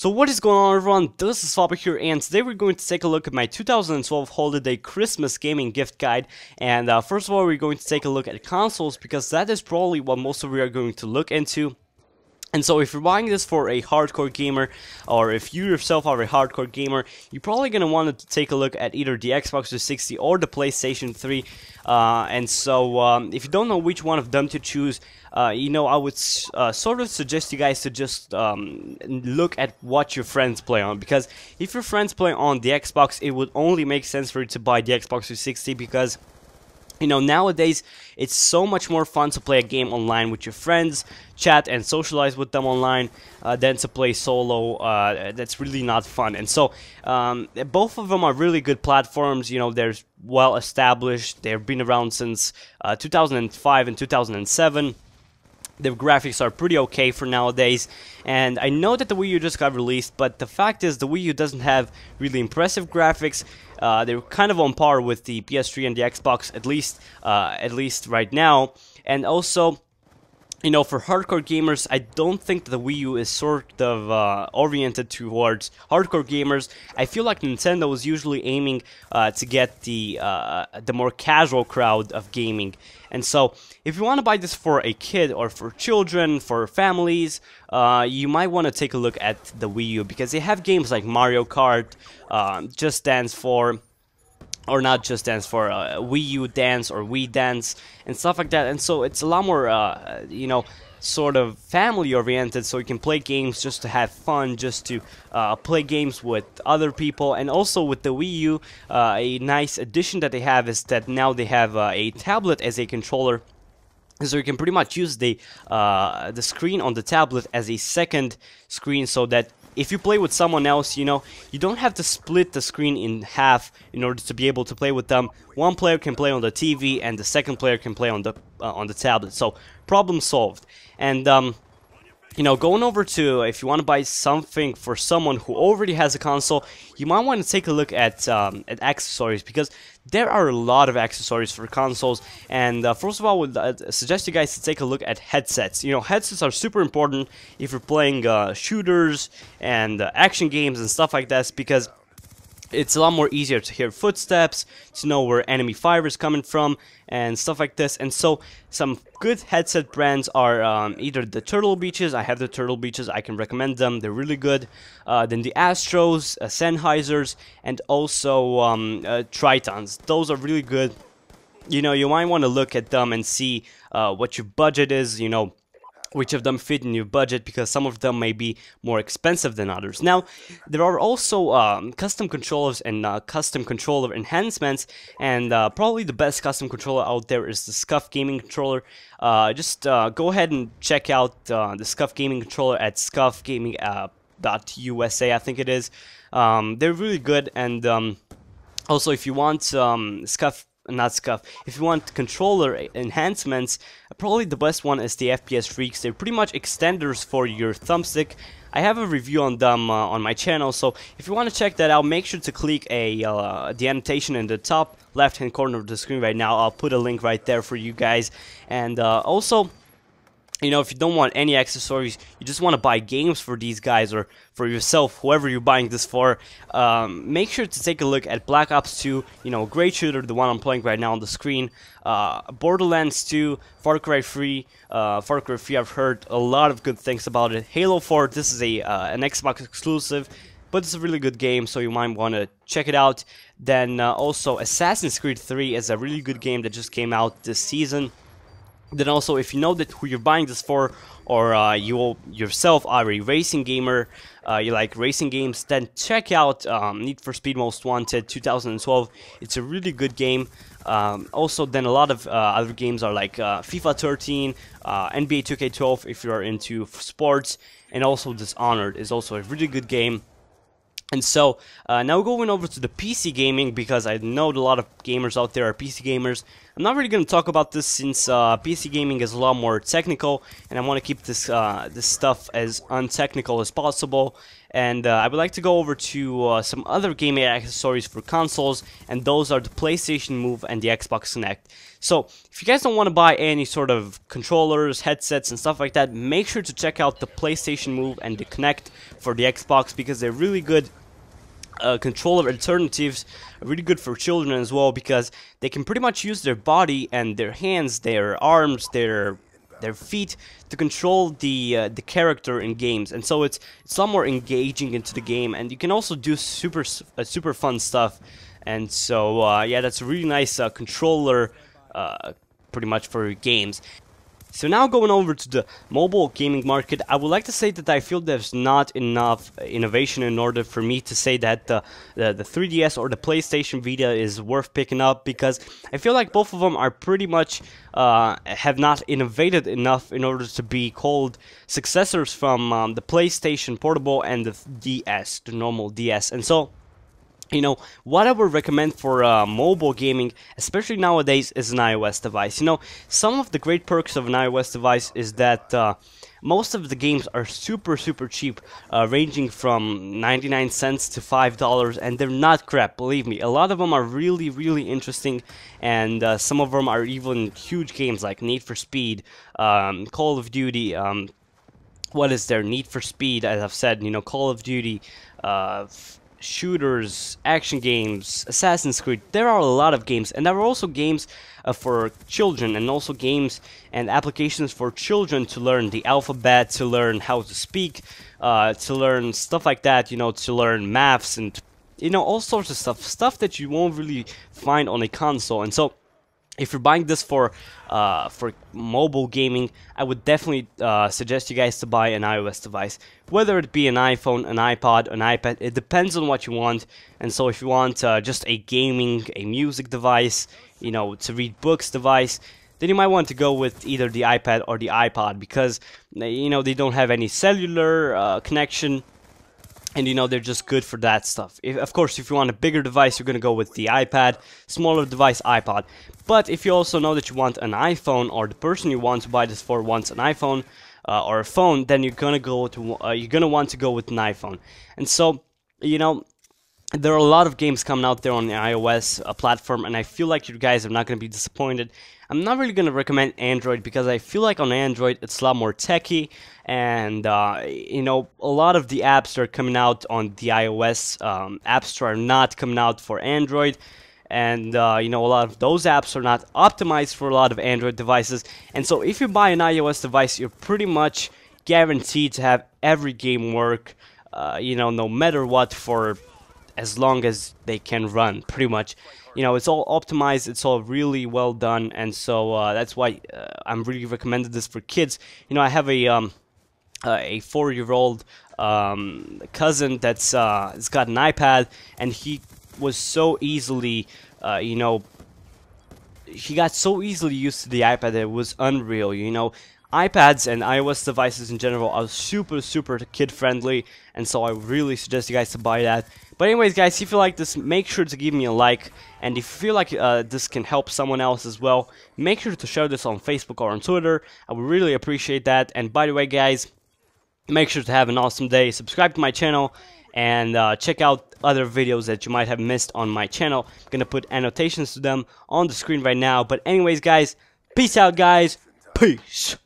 So what is going on, everyone? This is Faber here, and today we're going to take a look at my 2012 holiday Christmas gaming gift guide. And first of all, we're going to take a look at consoles, because that is probably what most of you are going to look into. And so if you're buying this for a hardcore gamer, or if you yourself are a hardcore gamer, you're probably going to want to take a look at either the Xbox 360 or the PlayStation 3. And so if you don't know which one of them to choose, you know, I would sort of suggest you guys to just look at what your friends play on. Because if your friends play on the Xbox, it would only make sense for you to buy the Xbox 360, because you know, nowadays, it's so much more fun to play a game online with your friends, chat and socialize with them online, than to play solo. That's really not fun. And so, both of them are really good platforms. You know, they're well established. They've been around since 2005 and 2007. The graphics are pretty okay for nowadays, and I know that the Wii U just got released, but the fact is the Wii U doesn't have really impressive graphics. They're kind of on par with the PS3 and the Xbox, at least right now. And also, you know, for hardcore gamers, I don't think the Wii U is sort of oriented towards hardcore gamers. I feel like Nintendo was usually aiming to get the more casual crowd of gaming. And so, if you want to buy this for a kid or for children, for families, you might want to take a look at the Wii U, because they have games like Mario Kart, Just Dance 4, or not Just Dance 4, Wii U Dance or Wii Dance, and stuff like that. And so it's a lot more, you know, sort of family oriented, so you can play games just to have fun, just to play games with other people. And also with the Wii U, a nice addition that they have is that now they have a tablet as a controller. So you can pretty much use the screen on the tablet as a second screen, so that if you play with someone else, you know, you don't have to split the screen in half in order to be able to play with them. One player can play on the TV, and the second player can play on the tablet. So problem solved. And you know, going over to, if you want to buy something for someone who already has a console, you might want to take a look at accessories, because there are a lot of accessories for consoles. And first of all, I would suggest you guys to take a look at headsets. You know, headsets are super important if you're playing shooters and action games and stuff like that, because it's a lot more easier to hear footsteps, to know where enemy fire is coming from, and stuff like this. And so, some good headset brands are either the Turtle Beaches. I have the Turtle Beaches. I can recommend them. They're really good. Then the Astros, Sennheisers, and also Tritons. Those are really good. You know, you might want to look at them and see what your budget is. You know, which of them fit in your budget, because some of them may be more expensive than others. Now, there are also custom controllers and custom controller enhancements, and probably the best custom controller out there is the SCUF gaming controller. Just go ahead and check out the SCUF gaming controller at scuffgaming.usa, I think it is. They're really good, and also if you want if you want controller enhancements, probably the best one is the FPS Freaks. They're pretty much extenders for your thumbstick. I have a review on them on my channel, so if you want to check that out, make sure to click the annotation in the top left hand corner of the screen right now. I'll put a link right there for you guys. And also, you know, if you don't want any accessories, you just want to buy games for these guys or for yourself, whoever you're buying this for, make sure to take a look at Black Ops 2, you know, great shooter, the one I'm playing right now on the screen, Borderlands 2, Far Cry 3, I've heard a lot of good things about it. Halo 4, this is an Xbox exclusive, but it's a really good game, so you might want to check it out. Then also Assassin's Creed 3 is a really good game that just came out this season. Then also, if you know that who you're buying this for, or you yourself are a racing gamer, you like racing games, then check out Need for Speed Most Wanted 2012. It's a really good game. Also, then a lot of other games are like FIFA 13, NBA 2K12 if you're into sports, and also Dishonored is also a really good game. And so, now going over to the PC gaming, because I know a lot of gamers out there are PC gamers. I'm not really going to talk about this since PC gaming is a lot more technical, and I want to keep this this stuff as untechnical as possible. And I would like to go over to some other gaming accessories for consoles, and those are the PlayStation Move and the Xbox Kinect. So, if you guys don't want to buy any sort of controllers, headsets, and stuff like that, make sure to check out the PlayStation Move and the Kinect for the Xbox, because they're really good controller alternatives, really good for children as well, because they can pretty much use their body and their hands, their arms, their feet to control the character in games, and so it's a lot more engaging into the game, and you can also do super fun stuff. And so yeah, that's a really nice controller pretty much for games. So now going over to the mobile gaming market, I would like to say that I feel there's not enough innovation in order for me to say that the 3DS or the PlayStation Vita is worth picking up, because I feel like both of them are pretty much have not innovated enough in order to be called successors from the PlayStation Portable and the DS, the normal DS. And so, you know, what I would recommend for mobile gaming, especially nowadays, is an iOS device. You know, some of the great perks of an iOS device is that most of the games are super cheap, ranging from 99 cents to $5, and they're not crap, believe me. A lot of them are really interesting, and some of them are even huge games like Need for Speed, Call of Duty, what is there? Need for Speed, as I've said, you know, Call of Duty, shooters, action games, Assassin's Creed. There are a lot of games, and there are also games for children, and also games and applications for children to learn the alphabet, to learn how to speak, to learn stuff like that, you know, to learn maths, and, you know, all sorts of stuff that you won't really find on a console. And so, if you're buying this for mobile gaming, I would definitely suggest you guys to buy an iOS device, whether it be an iPhone, an iPod, an iPad. It depends on what you want. And so, if you want just a gaming, a music device, you know, to read books device, then you might want to go with either the iPad or the iPod, because, you know, they don't have any cellular connection. And, you know, they're just good for that stuff. Of course, if you want a bigger device, you're going to go with the iPad. Smaller device, iPod. But if you also know that you want an iPhone, or the person you want to buy this for wants an iPhone or a phone, then you're going to want to go with an iPhone. And so, you know, there are a lot of games coming out there on the iOS platform, and I feel like you guys are not going to be disappointed. I'm not really going to recommend Android, because I feel like on Android it's a lot more techy, and you know, a lot of the apps that are coming out on the iOS App Store are not coming out for Android, and you know, a lot of those apps are not optimized for a lot of Android devices. And so if you buy an iOS device, you're pretty much guaranteed to have every game work, you know, no matter what, for as long as they can run, pretty much. You know, it's all optimized, it's all really well done, and so that's why I'm really recommending this for kids. You know, I have a 4-year-old cousin that's has got an iPad, and he was so easily, you know, he got so easily used to the iPad that it was unreal. You know, iPads and iOS devices in general are super kid-friendly, and so I really suggest you guys to buy that. But anyways, guys, if you like this, make sure to give me a like, and if you feel like this can help someone else as well, make sure to share this on Facebook or on Twitter. I would really appreciate that. And by the way, guys, make sure to have an awesome day. Subscribe to my channel, and check out other videos that you might have missed on my channel. I'm gonna put annotations to them on the screen right now. But anyways, guys, peace out, guys. Peace.